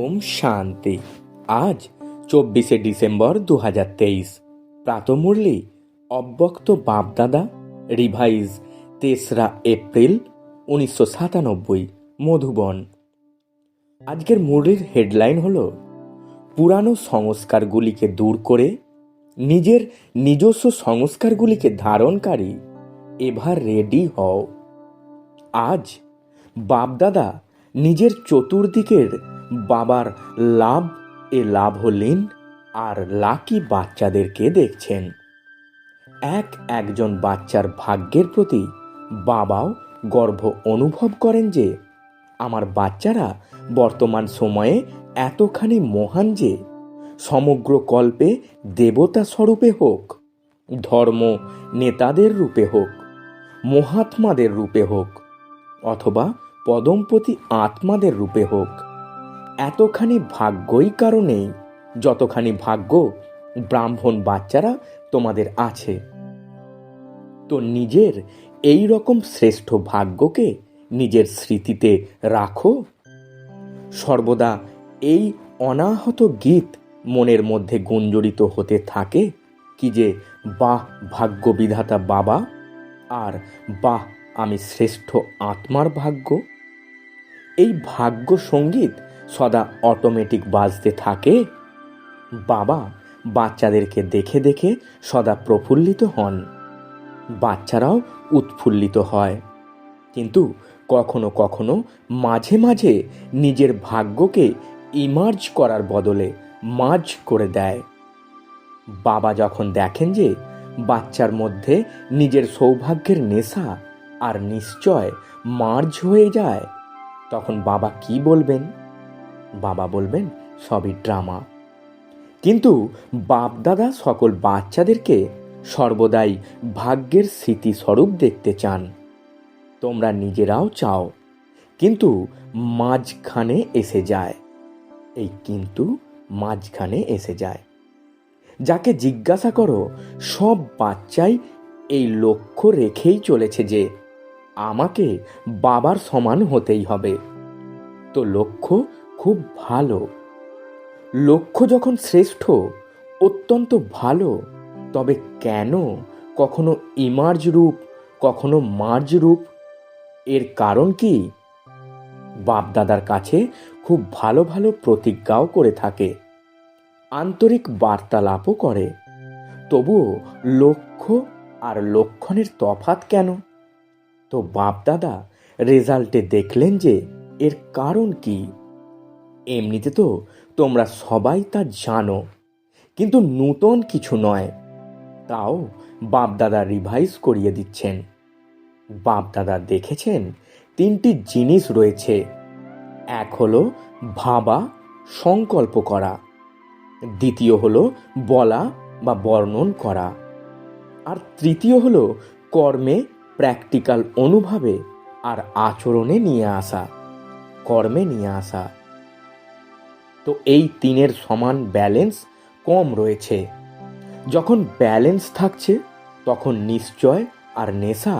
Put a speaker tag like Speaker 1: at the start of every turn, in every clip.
Speaker 1: ওম শান্তি। আজ 24শে ডিসেম্বর 2023। প্রাতমুরলি অব্যক্ত বাপদাদা, রিভাইজ 3রা এপ্রিল 1997, মধুবন। আজকের মুরলির হেডলাইন হলো, পুরানো সংস্কারগুলিকে দূর করে নিজের নিজস্ব সংস্কারগুলিকে ধারণকারী এভার রেডি হও। আজ বাপদাদা নিজের চতুর্দিকের বাবার লাভলীন আর লাকি বাচ্চাদেরকে দেখছেন। একজন বাচ্চার ভাগ্যের প্রতি বাবাও গর্ব অনুভব করেন যে আমার বাচ্চারা বর্তমান সময়ে এতখানি মহান যে সমগ্র কল্পে দেবতা স্বরূপে হোক, ধর্ম নেতাদের রূপে হোক, মহাত্মাদের রূপে হোক, অথবা পদমপতি আত্মাদের রূপে হোক, এতখানি ভাগ্যই কারণেই যতখানি ভাগ্য ব্রাহ্মণ বাচ্চারা তোমাদের আছে। তো নিজের এই রকম শ্রেষ্ঠ ভাগ্যকে নিজের স্মৃতিতে রাখো। সর্বদা এই অনাহত গীত মনের মধ্যে গুঞ্জরিত হতে থাকে কি যে বাহ ভাগ্য বিধাতা বাবা, আর বাহ আমি শ্রেষ্ঠ আত্মার ভাগ্য। এই ভাগ্য সঙ্গীত সদা অটোমেটিক বাজতে থাকে। বাবা বাচ্চাদেরকে দেখে দেখে সদা প্রফুল্লিত হন, বাচ্চারাও উৎফুল্লিত হয়, কিন্তু কখনো কখনো মাঝে মাঝে নিজের ভাগ্যকে ইমার্জ করার বদলে মার্জ করে দেয়। বাবা যখন দেখেন যে বাচ্চার মধ্যে নিজের সৌভাগ্যের নেশা আর নিশ্চয় মার্জ হয়ে যায়, তখন বাবা কি বলবেন? বাবা বলবেন সবই ড্রামা। কিন্তু বাপদাদা সকল বাচ্চাদেরকে সর্বদাই ভাগ্যের স্মৃতিস্বরূপ দেখতে চান। তোমরা নিজেরাও চাও, কিন্তু মাঝখানে এসে যায়। এই কিন্তু মাঝখানে এসে যায়। যাকে জিজ্ঞাসা করো, সব বাচ্চাই এই লক্ষ্য রেখেই চলেছে যে আমাকে বাবার সমান হতেই হবে। তো লক্ষ্য খুব ভালো। লক্ষ্য যখন শ্রেষ্ঠ, অত্যন্ত ভালো, তবে কেন কখনো ইমার্জ রূপ, কখনো মার্জ রূপ? এর কারণ কি? বাপদাদার কাছে খুব ভালো ভালো প্রতিজ্ঞাও করে থাকে, আন্তরিক বার্তালাপও করে। তবুও লক্ষ্য আর লক্ষণের তফাৎ কেন? তো বাপদাদা রেজাল্টে দেখলেন যে এর কারণ কি। এমনিতে তো তোমরা সবাই তা জানো, কিন্তু নূতন কিছু নয়। তাও বাপদাদা রিভাইজ করিয়ে দিচ্ছেন। বাপদাদা দেখেছেন 3টি জিনিস রয়েছে। এক হলো ভাবা, সংকল্প করা। দ্বিতীয় হলো বলা বা বর্ণন করা। আর তৃতীয় হলো কর্মে, প্র্যাকটিক্যাল অনুভবে আর আচরণে নিয়ে আসা, কর্মে নিয়ে আসা। তো এই 3-এর সমান ব্যালেন্স কম রয়েছে। যখন ব্যালেন্স থাকছে তখন নিশ্চয় আর নেশা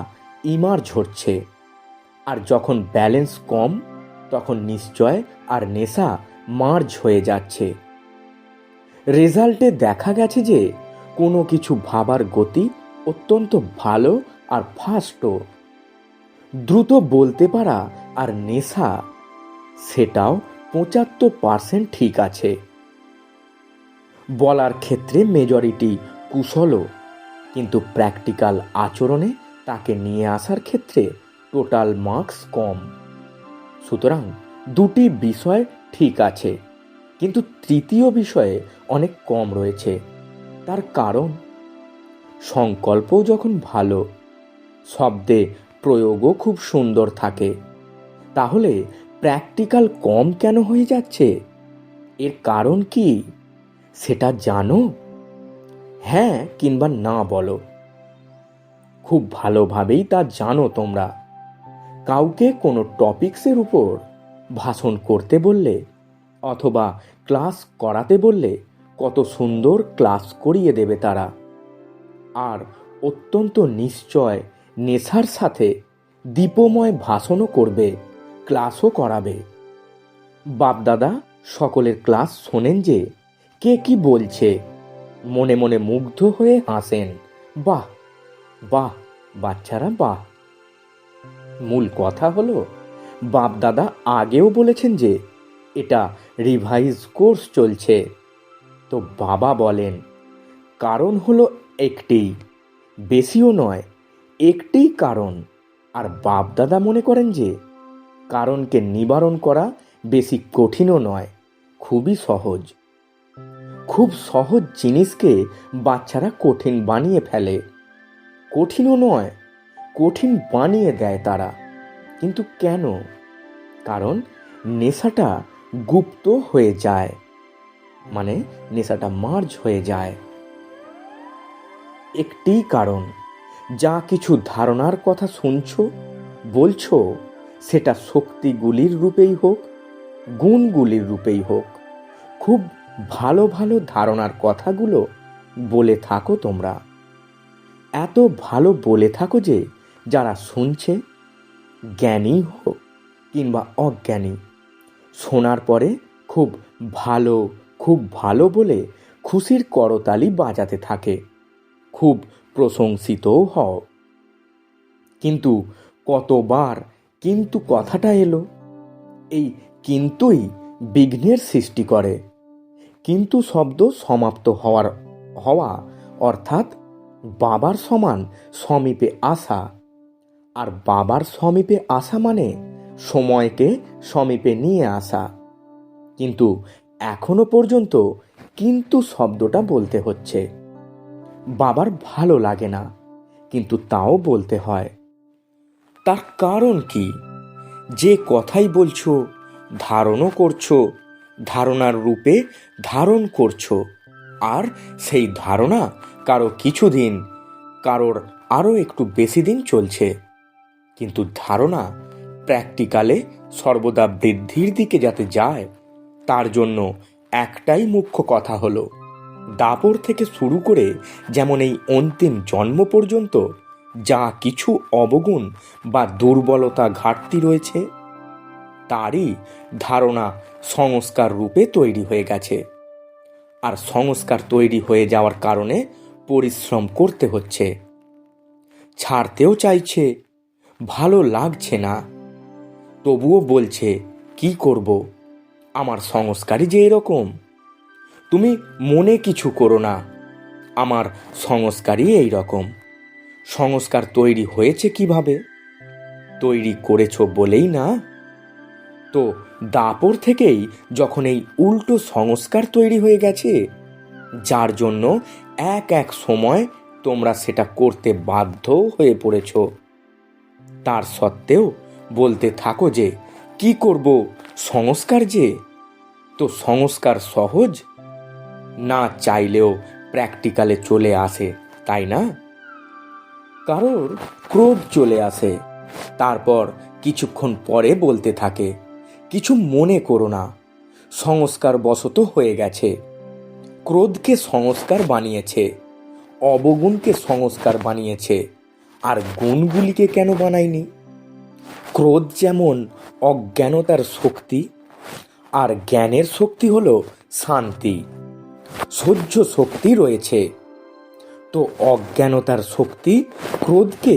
Speaker 1: ইমার্জ হচ্ছে, আর যখন ব্যালেন্স কম তখন নিশ্চয় আর নেশা মার্জ হয়ে যাচ্ছে। রেজাল্টে দেখা গেছে যে কোনো কিছু ভাবার গতি অত্যন্ত ভালো আর ফাস্টও। দ্রুত বলতে পারা আর নেশা, সেটাও 75% ঠিক আছে। বলার ক্ষেত্রে মেজরিটি কুশলও, কিন্তু প্র্যাকটিক্যাল আচরণে তাকে নিয়ে আসার ক্ষেত্রে টোটাল মার্কস কম। সুতরাং 2টি বিষয় ঠিক আছে, কিন্তু তৃতীয় বিষয়ে অনেক কম রয়েছে। তার কারণ, সংকল্পও যখন ভালো, শব্দে প্রয়োগও খুব সুন্দর থাকে, তাহলে প্র্যাকটিক্যাল কম কেন হয়ে যাচ্ছে? এর কারণ কি সেটা জানো? হ্যাঁ কিংবা না বলো। খুব ভালোভাবেই তা জানো তোমরা। কাউকে কোনো টপিকসের উপর ভাষণ করতে বললে অথবা ক্লাস করাতে বললে কত সুন্দর ক্লাস করিয়ে দেবে তারা, আর অত্যন্ত নিশ্চয় নেশার সাথে দীপময় ভাষণও করবে, ক্লাসও করাবে। বাপদাদা সকলের ক্লাস শোনেন যে কে কি বলছে, মনে মনে মুগ্ধ হয়ে হাসেন। বাহ বাহ বাচ্চারা বাহ। মূল কথা হলো, বাপ দাদা আগেও বলেছেন যে এটা রিভাইজ কোর্স চলছে। তো বাবা বলেন কারণ হলো একটি, বেশিও নয়, একটি কারণ। আর বাপ দাদা মনে করেন যে কারণকে নিবারণ করা বেশি কঠিনও নয়, খুবই সহজ। খুব সহজ জিনিসকে বাচ্চারা কঠিন বানিয়ে ফেলে। কঠিনও নয়, কঠিন বানিয়ে দেয় তারা। কিন্তু কেন? কারণ নেশাটা গুপ্ত হয়ে যায়, মানে নেশাটা মার্জ হয়ে যায়। একটি কারণ, যা কিছু ধারণার কথা শুনছো বলছো, সেটা শক্তিগুলির রূপেই হোক, গুণগুলির রূপেই হোক, খুব ভালো ভালো ধারণার কথাগুলো বলে থাকো তোমরা। এত ভালো বলে থাকো যে যারা শুনছে, জ্ঞানী হোক কিংবা অজ্ঞানী, শোনার পরে খুব ভালো, খুব ভালো বলে খুশির করতালি বাজাতে থাকে, খুব প্রশংসিতও হও। কিন্তু কতবার কিন্তু কথাটা এলো, এই কিন্তুই বিঘ্নের সৃষ্টি করে। কিন্তু শব্দ সমাপ্ত হওয়া অর্থাৎ বাবার সমান সমীপে আসা। আর বাবার সমীপে আসা মানে সময়কে সমীপে নিয়ে আসা। কিন্তু এখনো পর্যন্ত কিন্তু শব্দটা বলতে হচ্ছে। বাবার ভালো লাগে না, কিন্তু তাও বলতে হয়। তার কারণ কি? যে কথাই বলছো, ধারণও করছো, ধারণার রূপে ধারণ করছো। আর সেই ধারণা কারো কিছুদিন, কারোর আরও একটু বেশি দিন চলছে। কিন্তু ধারণা প্র্যাকটিক্যালে সর্বদা বৃদ্ধির দিকে যাতে যায়, তার জন্য একটাই মুখ্য কথা হলো, দাপর থেকে শুরু করে যেমন এই অন্তিম জন্ম পর্যন্ত যা কিছু অবগুণ বা দুর্বলতা ঘাটতি রয়েছে, তারই ধারণা সংস্কার রূপে তৈরি হয়ে গেছে। আর সংস্কার তৈরি হয়ে যাওয়ার কারণে পরিশ্রম করতে হচ্ছে। ছাড়তেও চাইছে, ভালো লাগছে না, তবুও বলছে কি করব, আমার সংস্কারই যে এরকম। তুমি মনে কিছু করো না, আমার সংস্কারই এই রকম। সংস্কার তৈরি হয়েছে কিভাবে? তৈরি করেছো বলেই না। তো দাপর থেকেই যখন এই উল্টো সংস্কার তৈরি হয়ে গেছে, যার জন্য এক এক সময় তোমরা সেটা করতে বাধ্য হয়ে পড়েছ, তার সত্ত্বেও বলতে থাকো যে কি করব, সংস্কার যে। তো সংস্কার সহজ না, চাইলেও প্র্যাকটিক্যালে চলে আসে, তাই না? কারোর ক্রোধ চলে আসে, তারপর কিছুক্ষণ পরে বলতে থাকে কিছু মনে করো না, সংস্কার বশত হয়ে গেছে। ক্রোধকে সংস্কার বানিয়েছে, অবগুণকে সংস্কার বানিয়েছে, আর গুণগুলিকে কেন বানায়নি? ক্রোধ যেমন অজ্ঞানতার শক্তি, আর জ্ঞানের শক্তি হলো শান্তি, সহ্য শক্তি রয়েছে। তো অজ্ঞানতার শক্তি ক্রোধকে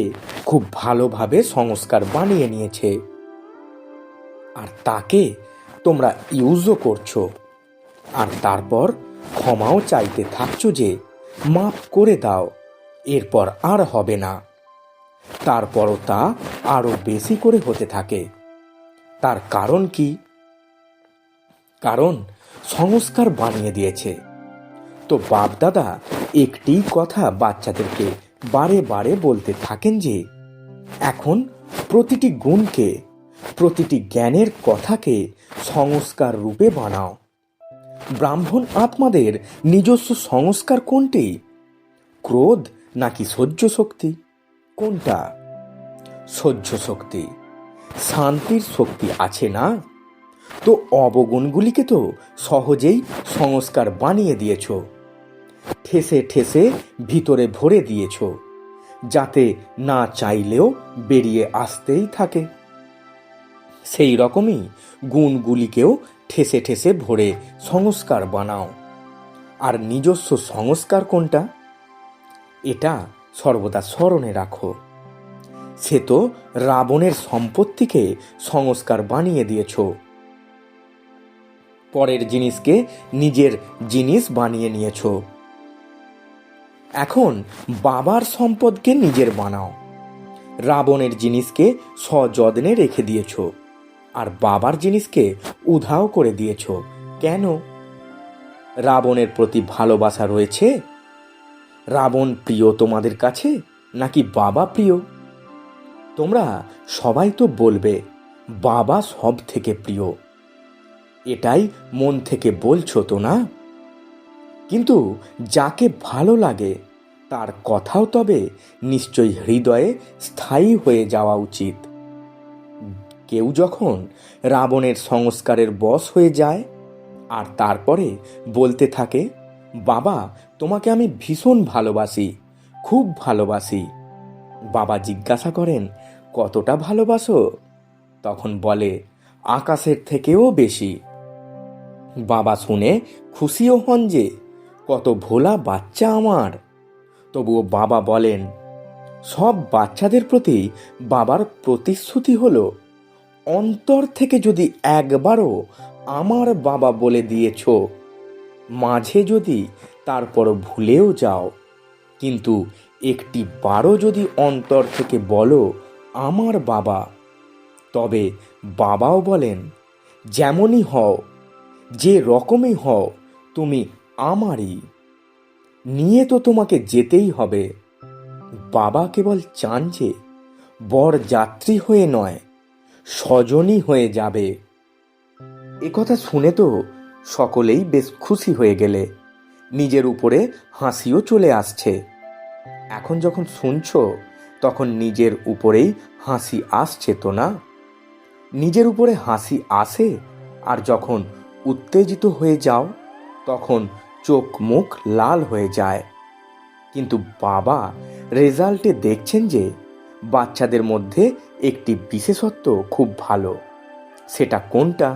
Speaker 1: খুব ভালোভাবে সংস্কার বানিয়ে নিয়েছে, আর তাকে তোমরা ইউজও করছো। আর তারপর ক্ষমাও চাইতে থাকছো যে মাফ করে দাও, এরপর আর হবে না। তারপরও তা আরো বেশি করে হতে থাকে। তার কারণ কি? কারণ সংস্কার বানিয়ে দিয়েছে। তো বাপ দাদা একটি কথা বাচ্চাদেরকে বারে বারে বলতে থাকেন যে এখন প্রতিটি গুণকে, প্রতিটি জ্ঞানের কথাকে সংস্কার রূপে বানাও। ব্রাহ্মণ আত্মাদের নিজস্ব সংস্কার কোনটি? ক্রোধ নাকি সহ্য শক্তি? কোনটা? সহ্য শক্তি। শান্তির শক্তি আছে না? তো অবগুণগুলিকে তো সহজেই সংস্কার বানিয়ে দিয়েছ, ঠেসে ঠেসে ভিতরে ভরে দিয়েছ, যাতে না চাইলেও বেরিয়ে আসতেই থাকে। সেই রকমই গুণগুলিকেও ঠেসে ঠেসে ভরে সংস্কার বানাও। আর নিজস্ব সংস্কার কোনটা, এটা সর্বদা স্মরণে রাখো। সে তো রাবণের সম্পত্তিকে সংস্কার বানিয়ে দিয়েছ, পরের জিনিসকে নিজের জিনিস বানিয়ে নিয়েছ। এখন বাবার সম্পদকে নিজের বানাও। রাবণের জিনিসকে সযত্নে রেখে দিয়েছ, আর বাবার জিনিসকে উধাও করে দিয়েছ। কেন? রাবণের প্রতি ভালোবাসা রয়েছে? রাবণ প্রিয় তোমাদের কাছে, নাকি বাবা প্রিয়? তোমরা সবাই তো বলবে বাবা সব থেকে প্রিয়, এটাই মন থেকে বলছো তো না? কিন্তু যাকে ভালো লাগে তার কথাও তবে নিশ্চয়ই হৃদয়ে স্থায়ী হয়ে যাওয়া উচিত। কেউ যখন রাবণের সংস্কারের বশ হয়ে যায় আর তারপরে বলতে থাকে, বাবা তোমাকে আমি ভীষণ ভালোবাসি, খুব ভালোবাসি, বাবা জিজ্ঞাসা করেন, কতটা ভালোবাসো? তখন বলে, আকাশের থেকেও বেশি। বাবা শুনে খুশিও হন যে কত ভোলা বাচ্চা আমার। তবুও বাবা বলেন, সব বাচ্চাদের প্রতি বাবার প্রতিশ্রুতি হলো, অন্তর থেকে যদি একবারও আমার বাবা বলে দিয়েছ, মাঝে যদি তারপর ভুলেও যাও, কিন্তু একটি বারও যদি অন্তর থেকে বলো আমার বাবা, তবে বাবাও বলেন, যেমনই হও, যে রকমই হও, তুমি আমারই, নিয়ে তো তোমাকে যেতেই হবে। বাবা কেবল চান যে বর যাত্রী হয়ে নয়, স্বজনই হয়ে যাবে। একথা শুনে তো সকলেই বেশ খুশি হয়ে গেলে, নিজের উপরে হাসিও চলে আসছে। এখন যখন শুনছো তখন নিজের উপরেই হাসি আসছে তো না? নিজের উপরে হাসি আসে, আর যখন উত্তেজিত হয়ে যাও তখন চোখ মুখ লাল হয়ে যায়। কিন্তু বাবা রেজাল্টে দেখছেন যে বাচ্চাদের মধ্যে একটি বিশেষত্ব খুব ভালো। সেটা কোনটা?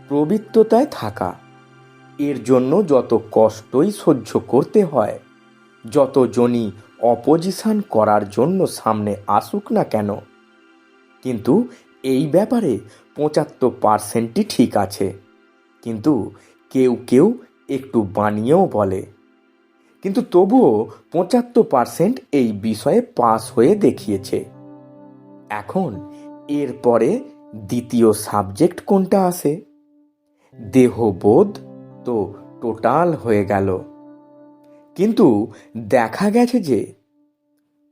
Speaker 1: প্রবৃত্ততায় থাকা। এর জন্য যত কষ্টই সহ্য করতে হয়, যত জনই অপোজিশন করার জন্য সামনে আসুক না কেন, কিন্তু এই ব্যাপারে 75%ই ঠিক আছে। কিন্তু কেউ কেউ একটু বানিয়েও বলে, কিন্তু তবুও 75% এই বিষয়ে পাস হয়ে দেখিয়েছে। এখন এরপরে দ্বিতীয় সাবজেক্ট কোনটা আসে? দেহবোধ তো টোটাল হয়ে গেল। কিন্তু দেখা গেছে যে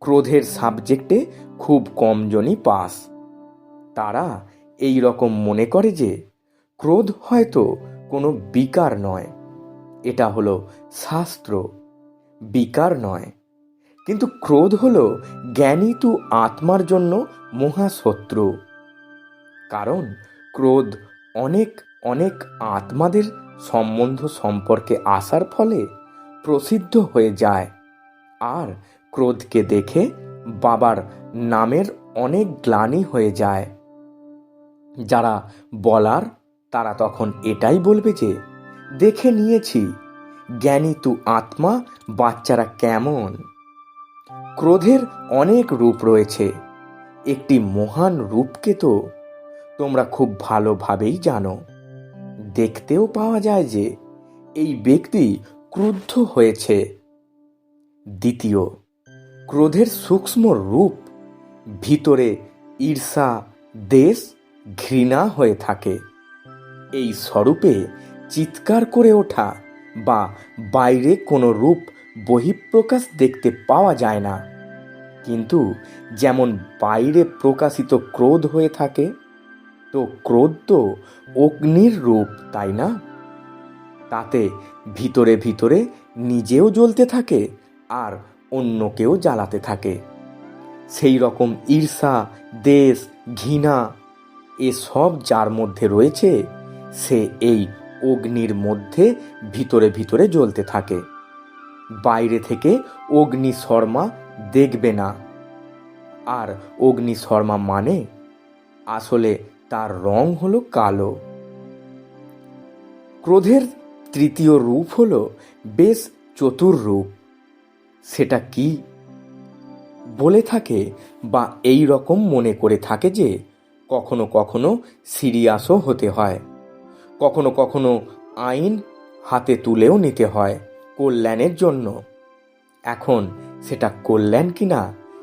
Speaker 1: ক্রোধের সাবজেক্টে খুব কম জনই পাস। তারা এই রকম মনে করে যে ক্রোধ হয়তো কোনো বিকার নয়, এটা হলো শাস্ত্র, বিকার নয়। কিন্তু ক্রোধ হলো জ্ঞানীতু আত্মার জন্য মহাশত্রু। কারণ ক্রোধ অনেক অনেক আত্মাদের সম্বন্ধ সম্পর্কে আসার ফলে প্রসিদ্ধ হয়ে যায়। আর ক্রোধকে দেখে বাবার নামের অনেক গ্লানি হয়ে যায়। যারা বলার তারা তখন এটাই বলবে যে, দেখে নিয়েছি জ্ঞানী তু আত্মা বাচ্চারা কেমন। ক্রোধের অনেক রূপ রয়েছে, একটি মহান রূপকে তো তোমরা খুব ভালোভাবেই জানো। দেখতেও পাওয়া যায় যে এই ব্যক্তি ক্রুদ্ধ হয়েছে। দ্বিতীয়, ক্রোধের সূক্ষ্ম রূপ ভিতরে ঈর্ষা, দেশ, ঘৃণা হয়ে থাকে। এই স্বরূপে চিৎকার করে ওঠা বা বাইরে কোনো রূপ বহিঃপ্রকাশ দেখতে পাওয়া যায় না। কিন্তু যেমন বাইরে প্রকাশিত ক্রোধ হয়ে থাকে, তো ক্রোধ তো অগ্নির রূপ, তাই না? তাতে ভিতরে ভিতরে নিজেও জ্বলতে থাকে আর অন্যকেও জ্বালাতে থাকে। সেই রকম ঈর্ষা, দেশ, ঘৃণা এসব যার মধ্যে রয়েছে, সে এই অগ্নির মধ্যে ভিতরে ভিতরে জ্বলতে থাকে। বাইরে থেকে অগ্নি শর্মা দেখবে না। আর অগ্নি শর্মা মানে আসলে তার রং হলো কালো। ক্রোধের তৃতীয় রূপ হল বেশ চতুর রূপ। সেটা কি? বলে থাকে বা এই রকম মনে করে থাকে যে কখনো কখনো সিরিয়াসও হতে হয়, কখনো কখনো আইন হাতে তুলেও নিতে হয় কল্যাণের জন্য। এখন সেটা কল্যাণ কিনা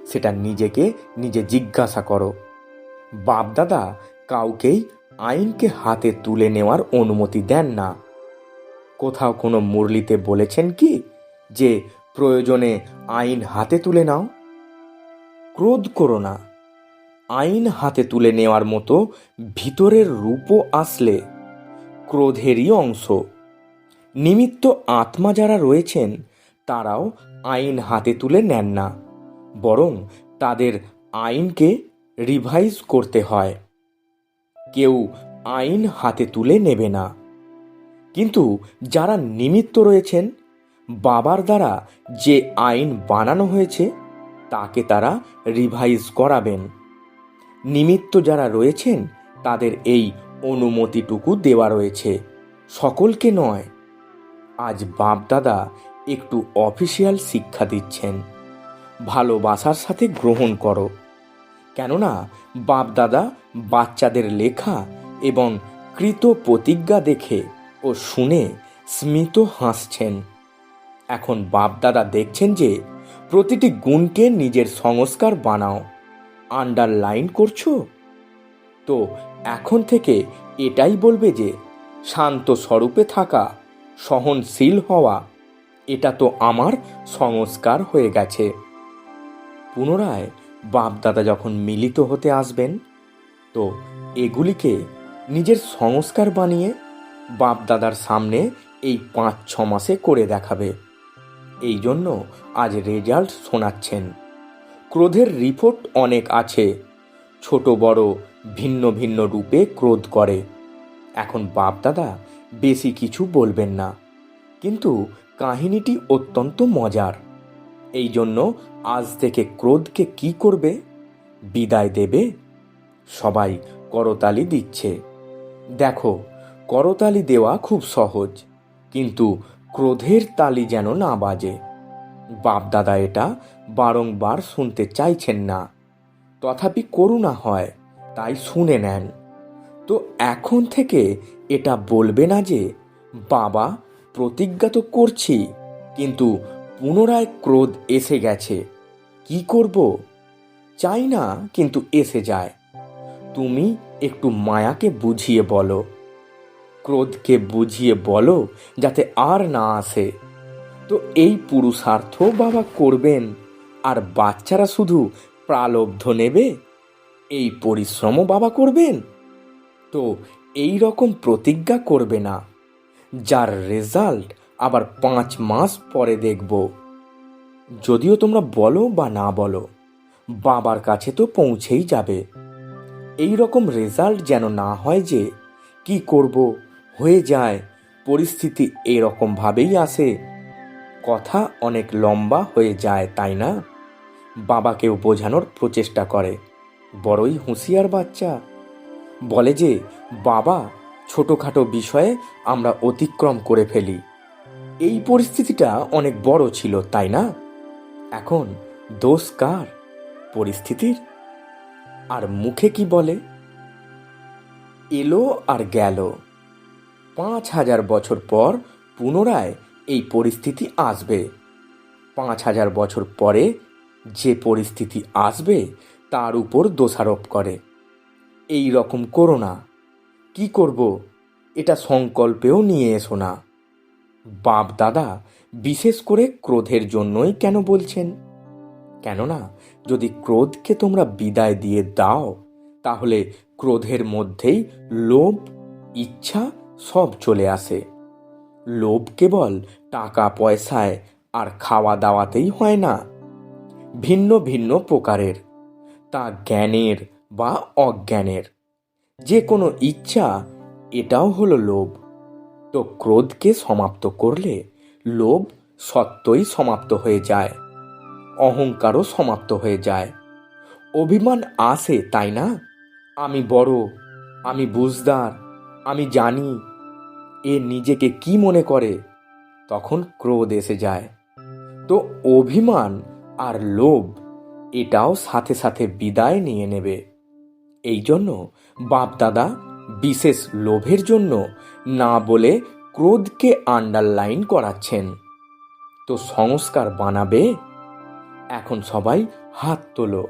Speaker 1: সেটা নিজেকে নিজে জিজ্ঞাসা করো। বাপদাদা কাউকেই আইনকে হাতে তুলে নেওয়ার অনুমতি দেন না। কোথাও কোনো মুরলিতে বলেছেন কি যে প্রয়োজনে আইন হাতে তুলে নাও? ক্রোধ করো না। আইন হাতে তুলে নেওয়ার মতো ভিতরের রূপও আসলে ক্রোধেরই অংশ। নিমিত্ত আত্মা যারা রয়েছেন তারাও আইন হাতে তুলে নেন না, বরং তাদের আইনকে রিভাইজ করতে হয়। কেউ আইন হাতে তুলে নেবে না, কিন্তু যারা নিমিত্ত রয়েছেন বাবার দ্বারা যে আইন বানানো হয়েছে তাকে তারা রিভাইজ করাবেন। নিমিত্ত যারা রয়েছেন তাদের এই অনুমতিটুকু দেওয়া রয়েছে, সকলকে নয়। আজ বাপদাদা একটু অফিসিয়াল শিক্ষা দিচ্ছেন, ভালোবাসার সাথে গ্রহণ করো। কেননা বাপদাদা বাচ্চাদের লেখা এবং কৃত প্রতিজ্ঞা দেখে ও শুনে স্মিত হাসছেন। এখন বাপদাদা দেখছেন যে প্রতিটি গুণকে নিজের সংস্কার বানাও। আন্ডারলাইন করছো তো এখন থেকে এটাই বলবে যে শান্ত স্বরূপে থাকা, সহনশীল হওয়া, এটা তো আমার সংস্কার হয়ে গেছে। পুনরায় বাপদাদা যখন মিলিত হতে আসবেন তো এগুলিকে নিজের সংস্কার বানিয়ে বাপদাদার সামনে এই 5-6 মাসে করে দেখাবে। এই জন্য আজ রেজাল্ট শোনাচ্ছেন। ক্রোধের রিপোর্ট অনেক আছে, ছোট বড় ভিন্ন ভিন্ন রূপে ক্রোধ করে। এখন বাপদাদা বেশি কিছু বলবেন না, কিন্তু কাহিনীটি অত্যন্ত মজার। এই জন্য আজ থেকে ক্রোধকে কি করবে? বিদায় দেবে। সবাই করতালি দিচ্ছে। দেখো, করতালি দেওয়া খুব সহজ, কিন্তু ক্রোধের তালি যেন না বাজে। বাপদাদা এটা বারংবার শুনতে চাইছেন না, তথাপি করুণা হয় তাই শুনে নেন। তো এখন থেকে এটা বলবে না যে বাবা প্রতিজ্ঞা তো করছি, কিন্তু পুনরায় ক্রোধ এসে গেছে, কি করব? চাই না কিন্তু এসে যায়। তুমি একটু মায়াকে বুঝিয়ে বলো, ক্রোধকে বুঝিয়ে বলো যাতে আর না আসে। তো এই পুরুষার্থ বাবা করবেন, আর বাচ্চারা শুধু প্রালব্ধ নেবে, এই পরিশ্রমও বাবা করবেন। তো এই রকম প্রতিজ্ঞা করবে না যার রেজাল্ট আবার 5 মাস পরে দেখব। যদিও তোমরা বলো বা না বলো, বাবার কাছে তো পৌঁছেই যাবে। এই রকম রেজাল্ট যেন না হয় যে কি করব, হয়ে যায়, পরিস্থিতি এরকম ভাবেই আসে। কথা অনেক লম্বা হয়ে যায়, তাই না? বাবাকেও বোঝানোর প্রচেষ্টা করে। বড়ই হুঁশিয়ার বাচ্চা। বলে যে বাবা, ছোটোখাটো বিষয়ে আমরা অতিক্রম করে ফেলি। এই পরিস্থিতিটা অনেক বড় ছিল, তাই না? এখন দোষ কার? পরিস্থিতির। আর মুখে কি বলে? এলো আর গেল। 5000 বছর পর পুনরায় এই পরিস্থিতি আসবে। 5000 বছর পরে যে পরিস্থিতি আসবে তার উপর দোষারোপ করে। এই রকম করো না। কি করব? এটা সংকল্পেও নিয়ে এসো না। বাপ দাদা বিশেষ করে ক্রোধের জন্যই কেন বলছেন? কেননা যদি ক্রোধকে তোমরা বিদায় দিয়ে দাও, তাহলে ক্রোধের মধ্যেই লোভ, ইচ্ছা সব চলে আসে। লোভ কেবল টাকা পয়সায় আর খাওয়া দাওয়াতেই হয় না, ভিন্ন ভিন্ন প্রকারের, তা জ্ঞানের বা অজ্ঞানের। যে কোনো ইচ্ছা, এটাও হলো লোভ। তো ক্রোধকে সমাপ্ত করলে লোভ সত্যই সমাপ্ত হয়ে যায়, অহংকারও সমাপ্ত হয়ে যায়। অভিমান আসে, তাই না? আমি বড়, আমি বুঝদার, আমি জানি। এ নিজেকে কি মনে করে, তখন ক্রোধ এসে যায়। তো অভিমান আর লোভ এটাও সাথে সাথে বিদায় নিয়ে নেবে। এই জন্য বাপদাদা বিশেষ লোভের জন্য না বলে ক্রোধকে আন্ডারলাইন করাচ্ছেন। তো সংস্কার বানাবে। এখন সবাই হাত তোলো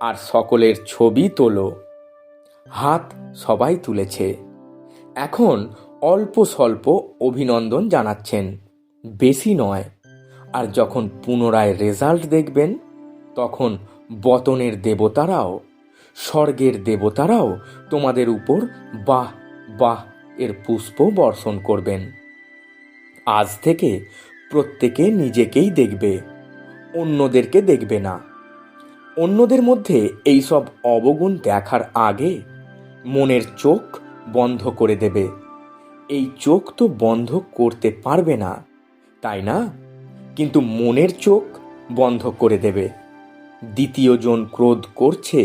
Speaker 1: আর সকলের ছবি তোলো। হাত সবাই তুলেছে। এখন অল্প স্বল্প অভিনন্দন জানাচ্ছেন, বেশি নয়। আর যখন পুনরায় রেজাল্ট দেখবেন, তখন বতনের দেবতারাও, স্বর্গের দেবতারাও তোমাদের উপর বাহ বাহ এর পুষ্প বর্ষণ করবেন। আজ থেকে প্রত্যেকে নিজেকেই দেখবে, অন্যদেরকে দেখবে না। অন্যদের মধ্যে এইসব অবগুণ দেখার আগে মনের চোখ বন্ধ করে দেবে। এই চোখ তো বন্ধ করতে পারবে না, তাই না? কিন্তু মনের চোখ বন্ধ করে দেবে। দ্বিতীয় জন ক্রোধ করছে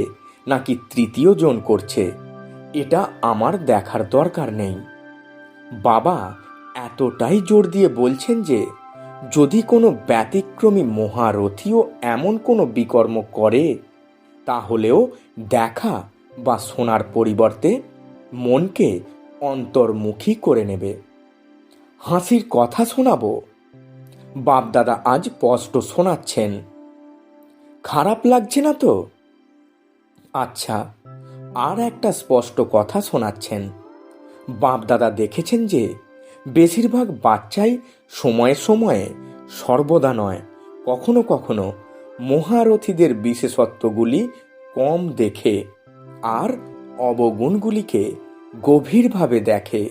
Speaker 1: নাকি তৃতীয় জন করছে, এটা আমার দেখার দরকার নেই। বাবা এতটাই জোর দিয়ে বলছেন যে যদি কোনো ব্যতিক্রমী মহারথীও এমন কোনো বিকর্ম করে, তাহলেও দেখা বা শোনার পরিবর্তে মনকে অন্তর্মুখী করে নেবে। হাসির কথা শোনাবো। বাপদাদা আজ স্পষ্ট শোনাচ্ছেন। খারাপ লাগছে না তো? আচ্ছা, আর একটা স্পষ্ট কথা শোনাচ্ছেন। বাপদাদা দেখেছেন যে বেশিরভাগ বাচ্চাই সময়ে সময়ে, সর্বদা নয়, কখনো কখনো মহারথীদের বিশেষত্বগুলি কম দেখে আর অবগুণগুলিকে গভীরভাবে দেখে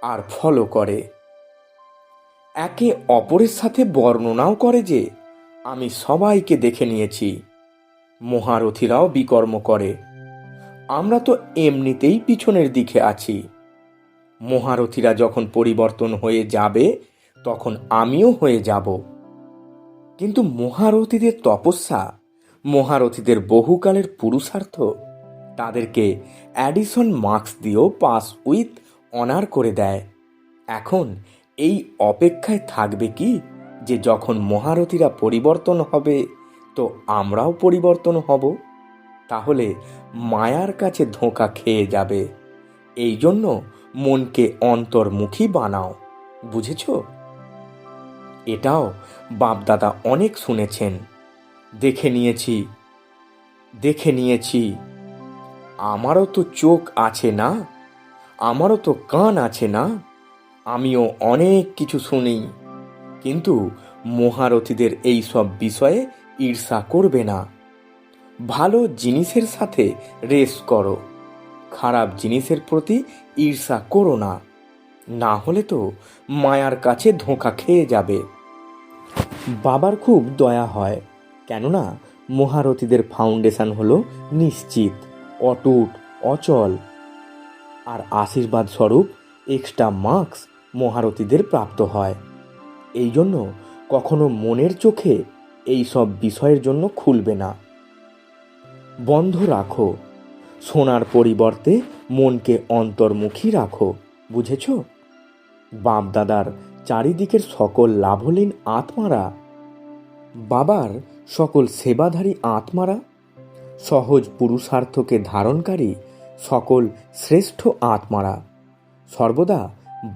Speaker 1: আর ফলো করে। একে অপরের সাথে বর্ণনাও করে যে আমি সবাইকে দেখে নিয়েছি। মহারথীরাও বিকর্ম করে। আমরা তো এমনিতেই পিছনের দিকে আছি। মহারথীরা যখন পরিবর্তন হয়ে যাবে, তখন আমিও হয়ে যাব। কিন্তু মহারথীদের তপস্যা, মহারথীদের বহুকালের পুরুষার্থ তাদেরকে অ্যাডিশন মার্কস দিয়েও পাস উইথ অনার করে দেয়। এখন এই অপেক্ষায় থাকবে কি যে যখন মহারথীরা পরিবর্তন হবে তো আমরাও পরিবর্তন হব? তাহলে মায়ার কাছে ধোঁকা খেয়ে যাবে। এই জন্য মনকে অন্তর্মুখী বানাও। বুঝেছ? এটাও বাপদাদা অনেক শুনেছেন। দেখে নিয়েছি। আমারও তো চোখ আছে না, আমারও তো কান আছে না, আমিও অনেক কিছু শুনি। কিন্তু মহারথীদের এই সব বিষয়ে ঈর্ষা করবে না। ভালো জিনিসের সাথে রেস করো, খারাপ জিনিসের প্রতি ঈর্ষা করো না, না হলে তো মায়ার কাছে ধোঁকা খেয়ে যাবে। বাবার খুব দয়া হয়, কেননা মহারথীদের ফাউন্ডেশন হলো নিশ্চিত, অটুট, অচল। আর আশীর্বাদ স্বরূপ এক্সট্রা মার্কস মহারথীদের প্রাপ্ত হয়। এই জন্য কখনো মনের চোখে এই সব বিষয়ের জন্য খুলবে না। বন্ধ রাখো। শোনার পরিবর্তে মনকে অন্তর্মুখী রাখো। বুঝেছ? বাপদাদার চারিদিকের সকল লাভলীন আত্মারা, বাবার সকল সেবাধারী আত্মারা, সহজ পুরুষার্থকে ধারণকারী সকল শ্রেষ্ঠ আত্মারা সর্বদা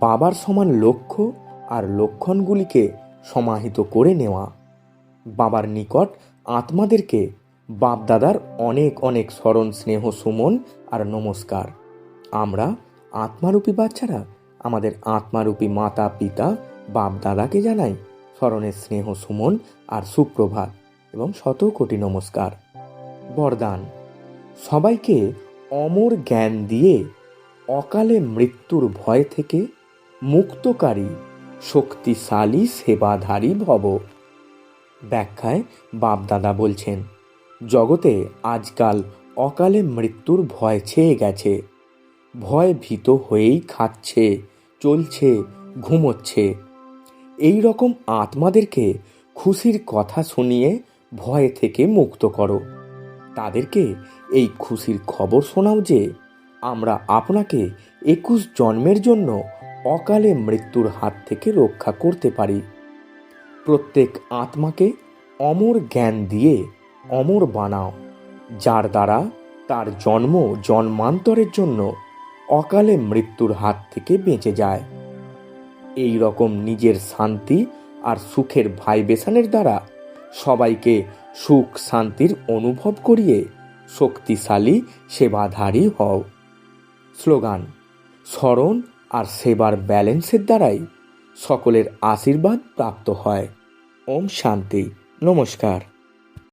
Speaker 1: বাবার সমান লক্ষ্য আর লক্ষণগুলিকে সমাহিত করে নেওয়া। বাবার নিকট আত্মাদেরকে বাপদাদার অনেক অনেক স্মরণ, স্নেহ, সুমন আর নমস্কার। আমরা আত্মারূপী বাচ্চারা আমাদের আত্মারূপী মাতা পিতা বাপদাদাকে জানাই স্মরণের স্নেহ, সুমন আর সুপ্রভাত এবং শত কোটি নমস্কার। বরদান: সবাইকে অমর জ্ঞান দিয়ে অকালে মৃত্যুর ভয় থেকে মুক্তকারী শক্তিশালী সেবাধারী ভব। ব্যাখ্যায় বাপদাদা বলছেন, জগতে আজকাল অকালে মৃত্যুর ভয় ছেয়ে গেছে। ভয় ভীত হয়েই খাচ্ছে, চলছে, ঘুমোচ্ছে। এই রকম আত্মাদেরকে খুশির কথা শুনিয়ে ভয় থেকে মুক্ত করো। তাদেরকে এই খুশির খবর শোনাও যে আমরা আপনাকে 21 জন্মের জন্য অকালে মৃত্যুর হাত থেকে রক্ষা করতে পারি। প্রত্যেক আত্মাকে অমর জ্ঞান দিয়ে অমর বানাও, যার দ্বারা তার জন্ম জন্মান্তরের জন্য অকালে মৃত্যুর হাত থেকে বেঁচে যায়। এই রকম নিজের শান্তি আর সুখের ভাইব্রেশনের দ্বারা সবাইকে সুখ শান্তির অনুভব করিয়ে শক্তিশালী সেবাধারী হও। স্লোগান: স্মরণ আর সেবার ব্যালেন্সের দ্বারাই সকলের আশীর্বাদ প্রাপ্ত হয়। ওম শান্তি। নমস্কার।